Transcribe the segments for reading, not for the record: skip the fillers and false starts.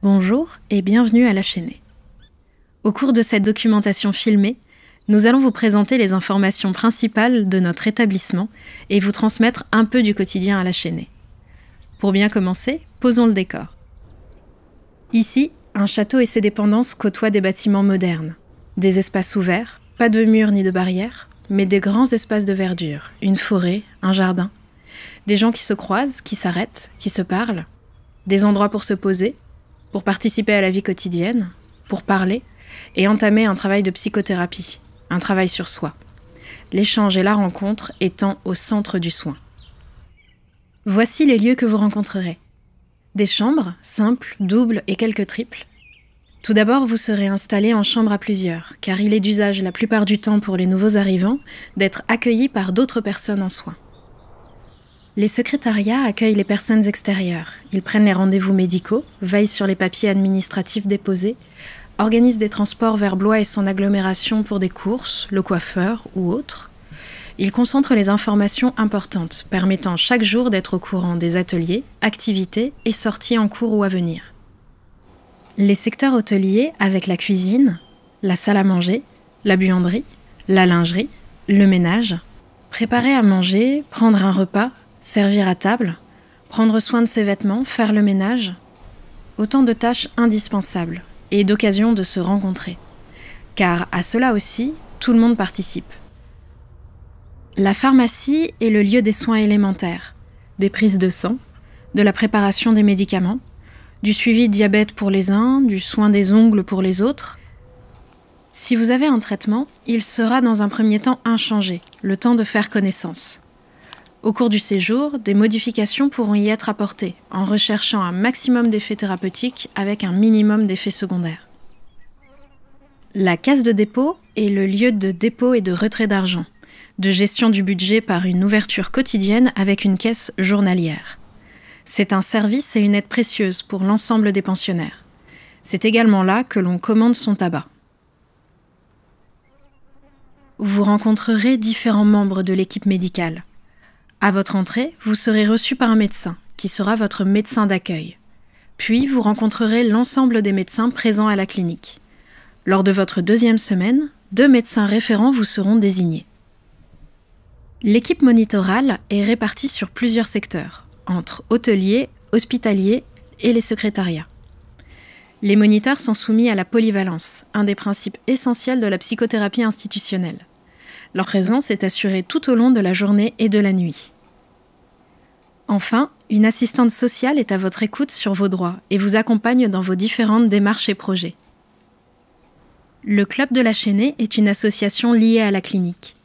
Bonjour et bienvenue à La Chaînée. Au cours de cette documentation filmée, nous allons vous présenter les informations principales de notre établissement et vous transmettre un peu du quotidien à La Chaînée. Pour bien commencer, posons le décor. Ici, un château et ses dépendances côtoient des bâtiments modernes, des espaces ouverts, pas de murs ni de barrières, mais des grands espaces de verdure, une forêt, un jardin, des gens qui se croisent, qui s'arrêtent, qui se parlent, des endroits pour se poser, pour participer à la vie quotidienne, pour parler et entamer un travail de psychothérapie, un travail sur soi. L'échange et la rencontre étant au centre du soin. Voici les lieux que vous rencontrerez. Des chambres, simples, doubles et quelques triples. Tout d'abord, vous serez installé en chambre à plusieurs, car il est d'usage la plupart du temps pour les nouveaux arrivants d'être accueillis par d'autres personnes en soins. Les secrétariats accueillent les personnes extérieures. Ils prennent les rendez-vous médicaux, veillent sur les papiers administratifs déposés, organisent des transports vers Blois et son agglomération pour des courses, le coiffeur ou autres. Ils concentrent les informations importantes, permettant chaque jour d'être au courant des ateliers, activités et sorties en cours ou à venir. Les secteurs hôteliers avec la cuisine, la salle à manger, la buanderie, la lingerie, le ménage, préparer à manger, prendre un repas, servir à table, prendre soin de ses vêtements, faire le ménage, autant de tâches indispensables et d'occasions de se rencontrer. Car à cela aussi, tout le monde participe. La pharmacie est le lieu des soins élémentaires, des prises de sang, de la préparation des médicaments, du suivi de diabète pour les uns, du soin des ongles pour les autres. Si vous avez un traitement, il sera dans un premier temps inchangé, le temps de faire connaissance. Au cours du séjour, des modifications pourront y être apportées, en recherchant un maximum d'effets thérapeutiques avec un minimum d'effets secondaires. La case de dépôt est le lieu de dépôt et de retrait d'argent, de gestion du budget par une ouverture quotidienne avec une caisse journalière. C'est un service et une aide précieuse pour l'ensemble des pensionnaires. C'est également là que l'on commande son tabac. Vous rencontrerez différents membres de l'équipe médicale. À votre entrée, vous serez reçu par un médecin, qui sera votre médecin d'accueil. Puis, vous rencontrerez l'ensemble des médecins présents à la clinique. Lors de votre deuxième semaine, 2 médecins référents vous seront désignés. L'équipe monitorale est répartie sur plusieurs secteurs, entre hôteliers, hospitaliers et les secrétariats. Les moniteurs sont soumis à la polyvalence, un des principes essentiels de la psychothérapie institutionnelle. Leur présence est assurée tout au long de la journée et de la nuit. Enfin, une assistante sociale est à votre écoute sur vos droits et vous accompagne dans vos différentes démarches et projets. Le Club de La Chaînée est une association liée à la clinique.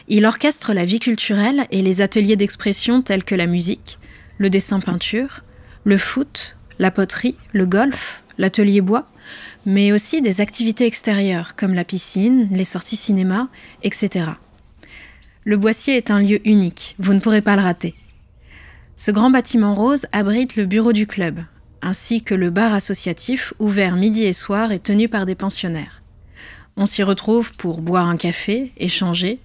Il orchestre la vie culturelle et les ateliers d'expression tels que la musique, le dessin-peinture, le foot, la poterie, le golf, l'atelier bois, mais aussi des activités extérieures comme la piscine, les sorties cinéma, etc. Le Boissier est un lieu unique, vous ne pourrez pas le rater. Ce grand bâtiment rose abrite le bureau du club, ainsi que le bar associatif ouvert midi et soir et tenu par des pensionnaires. On s'y retrouve pour boire un café, échanger,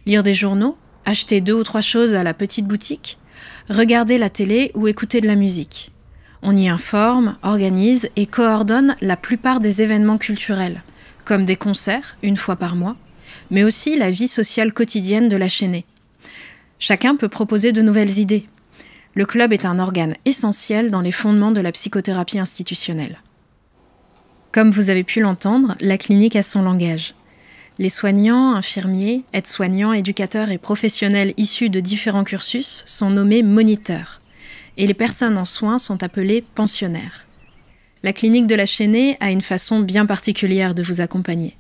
lire des journaux, acheter 2 ou 3 choses à la petite boutique, regarder la télé ou écouter de la musique. On y informe, organise et coordonne la plupart des événements culturels, comme des concerts, 1 fois par mois, mais aussi la vie sociale quotidienne de La Chaînée. Chacun peut proposer de nouvelles idées. Le club est un organe essentiel dans les fondements de la psychothérapie institutionnelle. Comme vous avez pu l'entendre, la clinique a son langage. Les soignants, infirmiers, aides-soignants, éducateurs et professionnels issus de différents cursus sont nommés moniteurs. Et les personnes en soins sont appelées pensionnaires. La clinique de La Chaînée a une façon bien particulière de vous accompagner.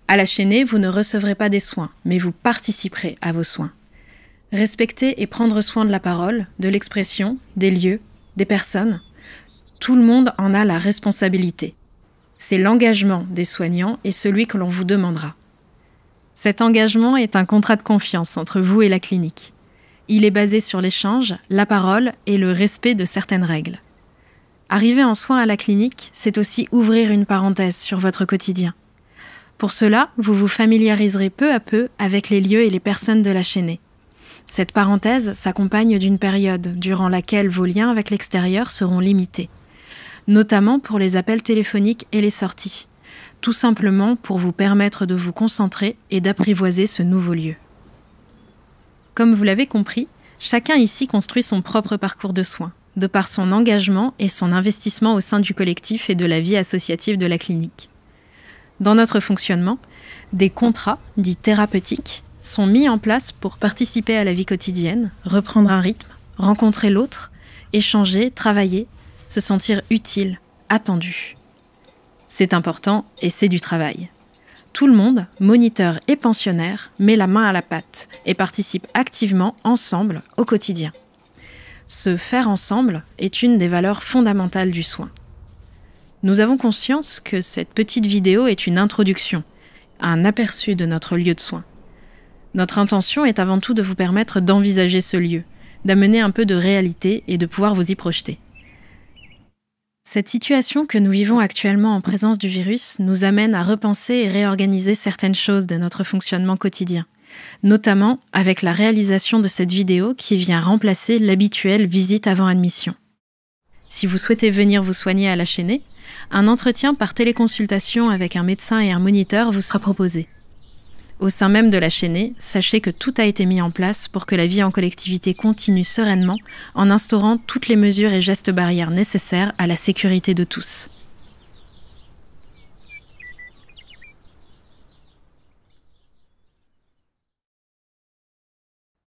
À La Chaînée, vous ne recevrez pas des soins, mais vous participerez à vos soins. Respecter et prendre soin de la parole, de l'expression, des lieux, des personnes, tout le monde en a la responsabilité. C'est l'engagement des soignants et celui que l'on vous demandera. Cet engagement est un contrat de confiance entre vous et la clinique. Il est basé sur l'échange, la parole et le respect de certaines règles. Arriver en soins à la clinique, c'est aussi ouvrir une parenthèse sur votre quotidien. Pour cela, vous vous familiariserez peu à peu avec les lieux et les personnes de La Chaînée. Cette parenthèse s'accompagne d'une période durant laquelle vos liens avec l'extérieur seront limités. notamment pour les appels téléphoniques et les sorties, tout simplement pour vous permettre de vous concentrer et d'apprivoiser ce nouveau lieu. Comme vous l'avez compris, chacun ici construit son propre parcours de soins, de par son engagement et son investissement au sein du collectif et de la vie associative de la clinique. Dans notre fonctionnement, des contrats, dits thérapeutiques, sont mis en place pour participer à la vie quotidienne, reprendre un rythme, rencontrer l'autre, échanger, travailler, se sentir utile, attendu. C'est important et c'est du travail. Tout le monde, moniteur et pensionnaire, met la main à la pâte et participe activement, ensemble, au quotidien. Se faire ensemble est une des valeurs fondamentales du soin. Nous avons conscience que cette petite vidéo est une introduction, un aperçu de notre lieu de soin. Notre intention est avant tout de vous permettre d'envisager ce lieu, d'amener un peu de réalité et de pouvoir vous y projeter. Cette situation que nous vivons actuellement en présence du virus nous amène à repenser et réorganiser certaines choses de notre fonctionnement quotidien, notamment avec la réalisation de cette vidéo qui vient remplacer l'habituelle visite avant admission. Si vous souhaitez venir vous soigner à la Chênaie, un entretien par téléconsultation avec un médecin et un moniteur vous sera proposé. Au sein même de la Chênaie, sachez que tout a été mis en place pour que la vie en collectivité continue sereinement en instaurant toutes les mesures et gestes barrières nécessaires à la sécurité de tous.